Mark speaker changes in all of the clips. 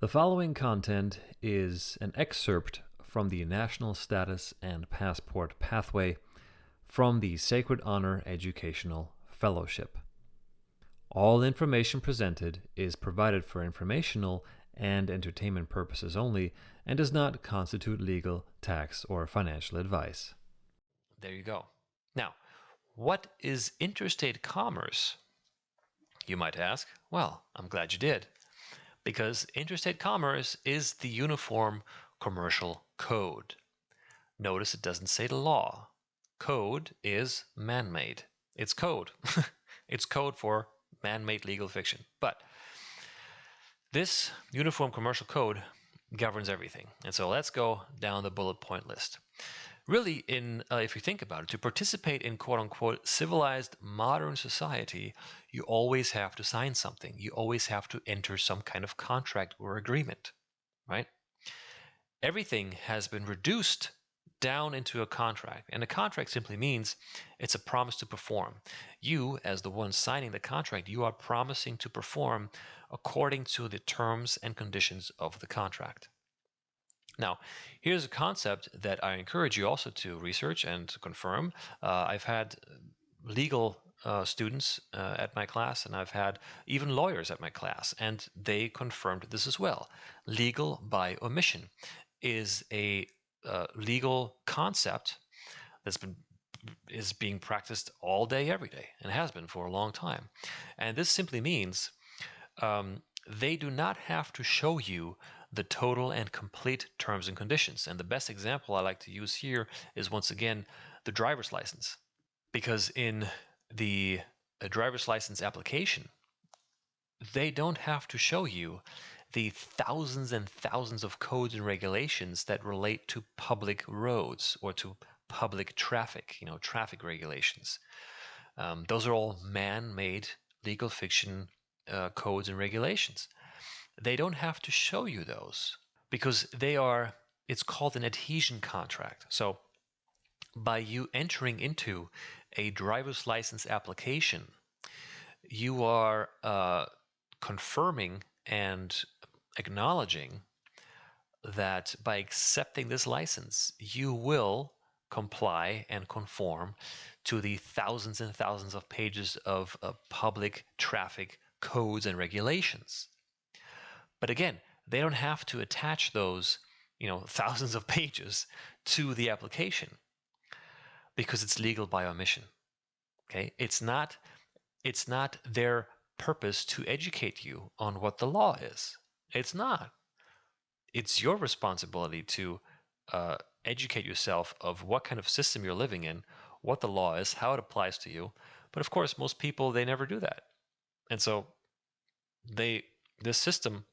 Speaker 1: The following content is an excerpt from the National Status and Passport Pathway from the Sacred Honor Educational Fellowship. All information presented is provided for informational and entertainment purposes only and does not constitute legal, tax, or financial advice.
Speaker 2: There you go. Now, what is interstate commerce? You might ask. Well, I'm glad you did. Because interstate commerce is the Uniform Commercial Code. Notice it doesn't say law. Code is man-made. It's code. It's code for man-made legal fiction. But this Uniform Commercial Code governs everything. And so let's go down the bullet point list. Really, if you think about it, to participate in quote-unquote civilized modern society, you always have to sign something. You always have to enter some kind of contract or agreement, right? Everything has been reduced down into a contract. And a contract simply means it's a promise to perform. You, as the one signing the contract, you are promising to perform according to the terms and conditions of the contract. Now, here's a concept that I encourage you also to research and to confirm. I've had legal students at my class, and I've had even lawyers at my class, and they confirmed this as well. Legal by omission is a legal concept is being practiced all day, every day, and has been for a long time. And this simply means they do not have to show you the total and complete terms and conditions. And the best example I like to use here is, once again, the driver's license. Because in the driver's license application, they don't have to show you the thousands and thousands of codes and regulations that relate to public roads or to public traffic, traffic regulations. Those are all man-made legal fiction codes and regulations. They don't have to show you those because it's called an adhesion contract. So by you entering into a driver's license application, you are confirming and acknowledging that by accepting this license, you will comply and conform to the thousands and thousands of pages of public traffic codes and regulations. But again, they don't have to attach those, thousands of pages to the application because it's legal by omission. Okay? It's not their purpose to educate you on what the law is. It's not. It's your responsibility to educate yourself of what kind of system you're living in, what the law is, how it applies to you. But of course, most people, they never do that. And so this system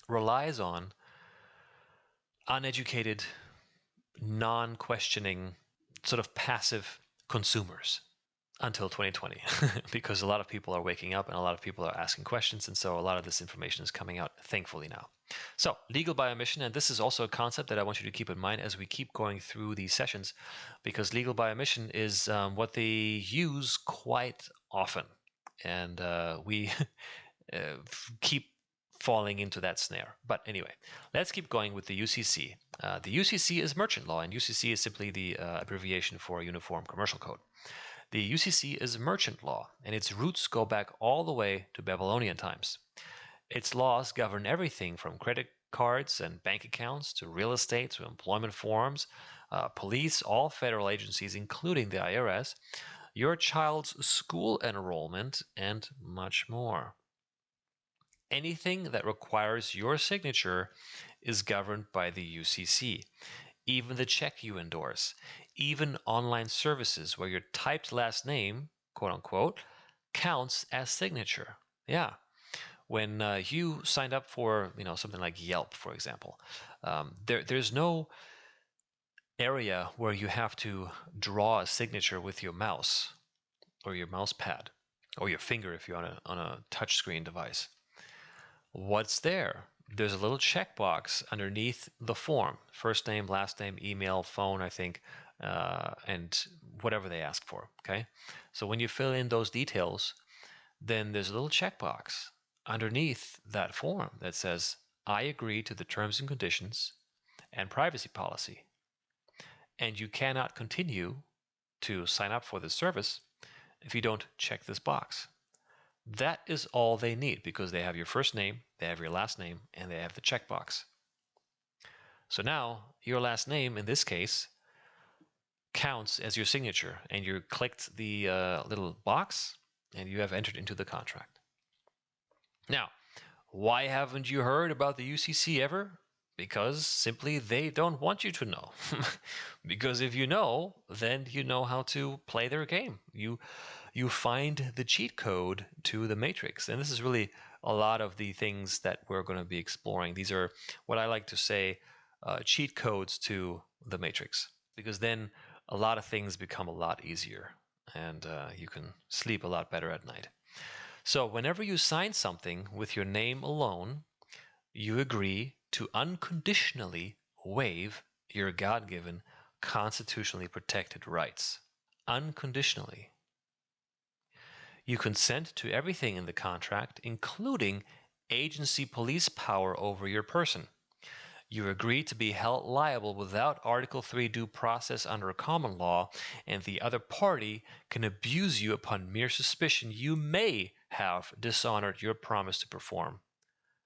Speaker 2: relies on uneducated, non-questioning, sort of passive consumers until 2020 because a lot of people are waking up and a lot of people are asking questions, and so a lot of this information is coming out, thankfully, now. So legal by omission, and this is also a concept that I want you to keep in mind as we keep going through these sessions, because legal by omission is what they use quite often, and we keep falling into that snare. But anyway, let's keep going with the UCC. The UCC is merchant law, and UCC is simply the abbreviation for Uniform Commercial Code. The UCC is merchant law, and its roots go back all the way to Babylonian times. Its laws govern everything from credit cards and bank accounts to real estate to employment forms, police, all federal agencies, including the IRS, your child's school enrollment, and much more. Anything that requires your signature is governed by the UCC. Even the check you endorse, even online services where your typed last name, quote unquote, counts as signature. Yeah. When you signed up for something like Yelp, for example, there's no area where you have to draw a signature with your mouse or your mouse pad or your finger if you're on a touchscreen device. What's there? There's a little checkbox underneath the form: first name, last name, email, phone, I think, and whatever they ask for. Okay, so when you fill in those details, then there's a little checkbox underneath that form that says I agree to the terms and conditions and privacy policy, and you cannot continue to sign up for this service if you don't check this box. That is all they need because they have your first name, they have your last name, and they have the checkbox. So now your last name in this case counts as your signature, and you clicked the little box and you have entered into the contract. Now, why haven't you heard about the UCC ever? Because simply they don't want you to know. Because if you know, then you know how to play their game. You find the cheat code to the matrix. And this is really a lot of the things that we're going to be exploring. These are what I like to say cheat codes to the matrix, because then a lot of things become a lot easier and you can sleep a lot better at night. So whenever you sign something with your name alone, you agree to unconditionally waive your God-given constitutionally protected rights. Unconditionally. You consent to everything in the contract, including agency police power over your person. You agree to be held liable without Article 3 due process under common law, and the other party can abuse you upon mere suspicion you may have dishonored your promise to perform,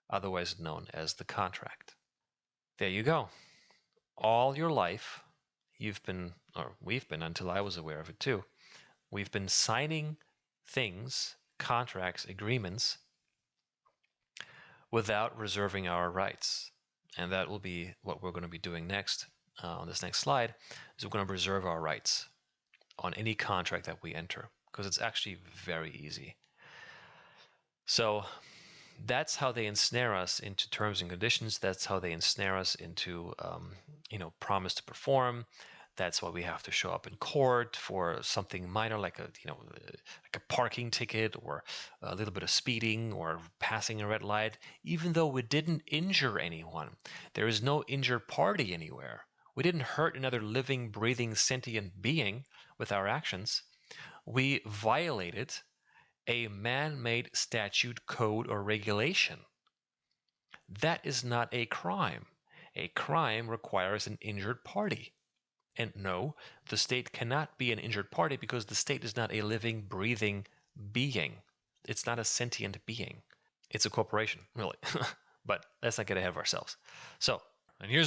Speaker 2: otherwise known as the contract. There you go. All your life, you've been, or we've been until I was aware of it too, we've been signing things, contracts, agreements, without reserving our rights. And that will be what we're going to be doing next on this next slide, is we're going to reserve our rights on any contract that we enter, because it's actually very easy. So that's how they ensnare us into terms and conditions. That's how they ensnare us into, promise to perform. That's why we have to show up in court for something minor, like a parking ticket or a little bit of speeding or passing a red light, even though we didn't injure anyone. There is no injured party anywhere. We didn't hurt another living, breathing, sentient being with our actions. We violated a man-made statute, code, or regulation. That is not a crime. A crime requires an injured party. And no, the state cannot be an injured party because the state is not a living, breathing being. It's not a sentient being. It's a corporation, really. But let's not get ahead of ourselves. So